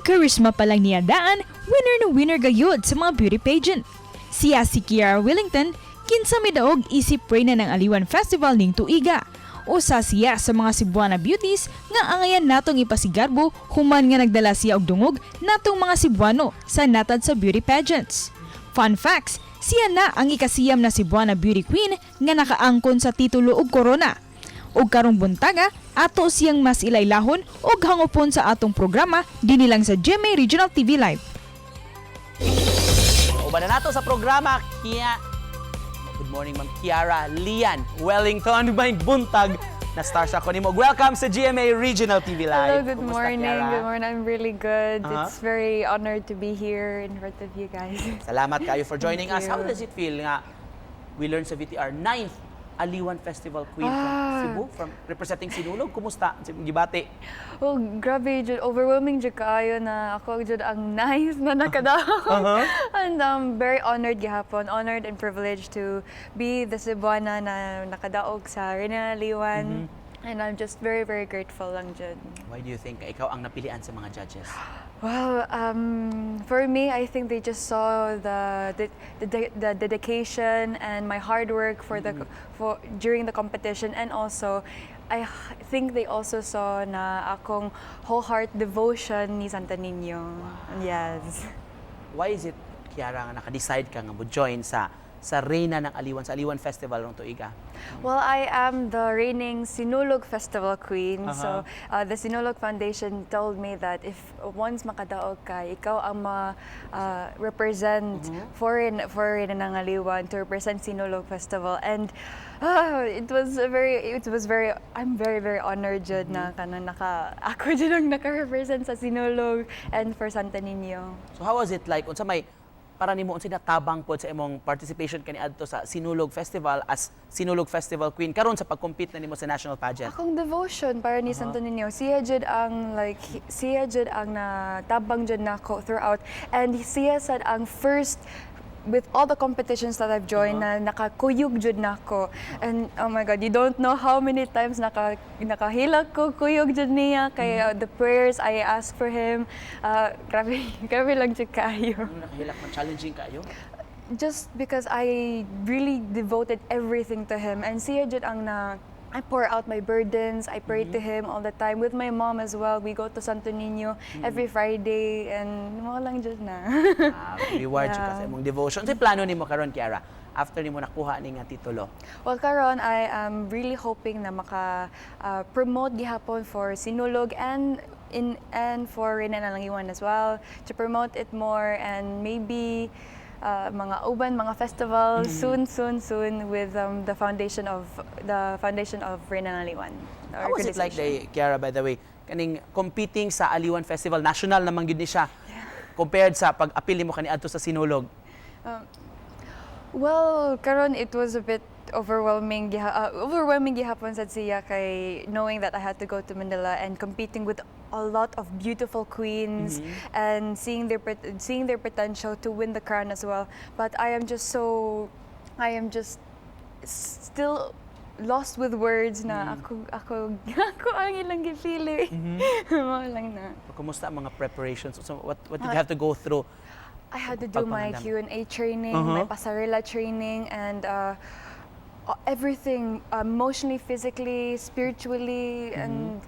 Pag-charisma pa lang niya daan, winner na winner gayod sa mga beauty pageant. Siya si Kiara Wellington, kinsa midaog isip Reyna ng Aliwan Festival ning tuiga. Usa siya sa mga Sugbuana beauties nga angayan natong ipasigarbo human nga nagdala siya og dungog natong mga Cebuano sa natad sa beauty pageants. Fun facts, siya na ang ikasiyam na Sugbuana beauty queen nga nakaangkon sa titulo ug korona. Ug karong buntaga, ato siyang mas ilailahon ug hangopon sa atong programa dinhi lang sa GMA Regional TV Live. Uban na nato sa programa, Good morning, Ma'am Kiara Liane Wellington. May buntag na stars ako nimo. Welcome sa GMA Regional TV Live. Hello, good Kumusta, morning. Kiara? Good morning. I'm really good. It's very honored to be here in front of you guys. Salamat kayo for joining us. you. How does it feel nga we learned sa VTR 9th Aliwan Festival Queen from Cebu, from representing Sinulog? Kumusta? Gibati? Well, grabe, jud, overwhelming jud kaayo na ako jud ang nice na nakadaog. And very honored gihapon, honored and privileged to be the Sugbuana na nakadaog sa Reyna Aliwan. And I'm just very, very grateful lang jud. Why do you think ikaw ang napilian sa mga judges? Well, for me, I think they just saw the dedication and my hard work for during the competition, and also I think they also saw na akong wholeheart devotion ni Santa Niño. Wow. Yes. Why is it, Kiara, nga naka-decide ka nga mo join sa Reyna ng Aliwan, sa Aliwan Festival ng tuiga? Well, I am the reigning Sinulog Festival Queen. So, the Sinulog Foundation told me that if once makadaog ka, ikaw ang represent foreign ng Aliwan to represent Sinulog Festival. And I'm very, very honored jud na ako jud ang naka-represent sa Sinulog and for Santa Niño. So how was it like? Unsa may para nimo unsa natabang pod sa imong participation kaniadto sa Sinulog Festival as Sinulog Festival Queen karon sa pag-compete na nimo sa national pageant? Akong devotion para ni Santo Niño, siya jud ang natabang jud nako throughout, and siya sad ang first with all the competitions that I've joined na nakakuyog jud nako. And oh my God, you don't know how many times nakahilak ko kuyog jud niya kay the prayers I ask for him. Grabe lang jud kayo. Nakahilak man, challenging kayo? Just because I really devoted everything to him, and siya jud ang I pour out my burdens. I pray to him all the time. With my mom as well, we go to Santo Niño every Friday, and mo lang jud na. Reward ka sa imong devotion. Sa plano nimo karon, Kiara, after nimo nakuha ning titulo? Well, karon I am really hoping na promote gihapon for Sinulog and for Reyna ng Aliwan as well, to promote it more, and maybe mga mga festivals soon with the foundation of Reyna ng Aliwan. How was it like, Kiara, by the way, kaning competing sa Aliwan Festival, national naman gyud ni siya, compared sa pag-apil nimo kaniadto sa Sinulog? Well, karon it was a bit overwhelming gihapon sa siya kay knowing that I had to go to Manila and competing with a lot of beautiful queens and seeing their potential to win the crown as well. But I am just still lost with words na ako ang ilang gipili. Mo lang na. Kumusta ang mga preparations? So what did you have to go through? I had to do my Q&A training, my pasarela training, and everything, emotionally, physically, spiritually, and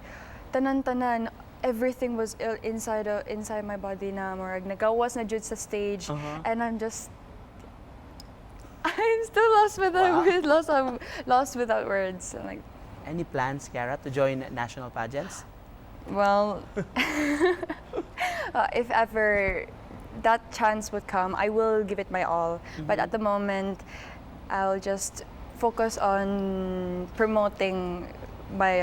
tanan-tanan. Everything was inside my body na murag nagawas na jud sa stage, and I'm still lost without words. Like, any plans, Kiara, to join national pageants? Well, if ever that chance would come, I will give it my all. But at the moment, I'll just focus on promoting my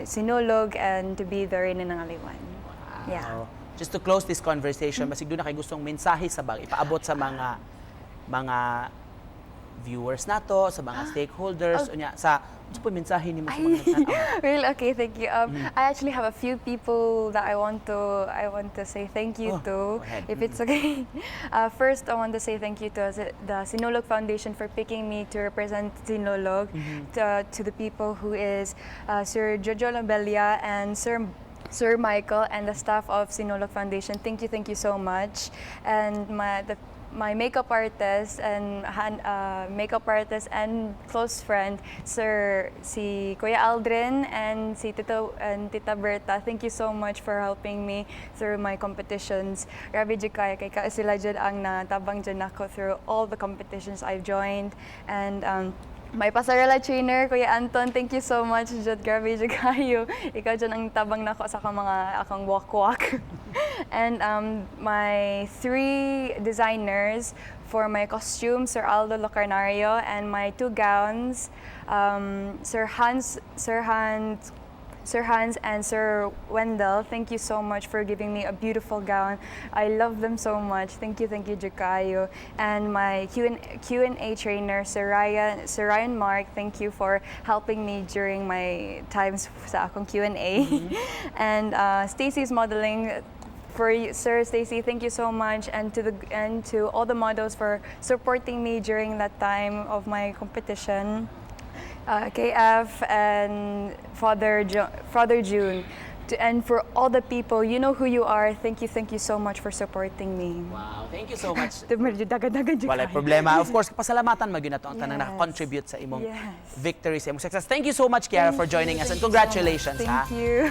Sinulog and to be the Reyna ng Aliwan. Wow. Yeah. Just to close this conversation, basig doon na kay gustong mensahe sa ipaabot sa mga viewers nato, sa mga stakeholders, unya sa po mensahe nimo sa mga nagtanaw? Really? Okay, thank you. I actually have a few people that I want to say thank you to, if it's okay. First, I want to say thank you to the Sinulog Foundation for picking me to represent Sinulog, to the people who is Sir Jojo Labelia and Sir Sir Michael and the staff of Sinulog Foundation. Thank you so much. And my makeup artist and close friend, si Kuya Aldrin and si Tito and Tita Berta. Thank you so much for helping me through my competitions. Grabe jud kay sila jud ang natabang jud nako through all the competitions I've joined. And my pasarela trainer, Kuya Anton, thank you so much. Jud, grabe jud kayo. Ikaw dyan ang tabang nako sa akong walk-walk. And my 3 designers for my costume, Sir Aldo Locarnario, and my 2 gowns, Sir Hans and Sir Wendell. Thank you so much for giving me a beautiful gown. I love them so much. Thank you, Jukayo. And my Q&A trainer, Sir Ryan Mark. Thank you for helping me during my times sa akong Q&A. And Stacy's modeling. For you, Sir Stacy, thank you so much, and to all the models for supporting me during that time of my competition. KF and Father June, and for all the people, you know who you are. Thank you so much for supporting me. Wow, thank you so much. Dagan-dagan jud Walay kayo. problema. Of course, pasalamatan magyud nato ang tanang Yes. naka-contribute sa imong Yes. victory, sa imong success. Thank you so much, Kiara, for joining us, and congratulations. Thank you.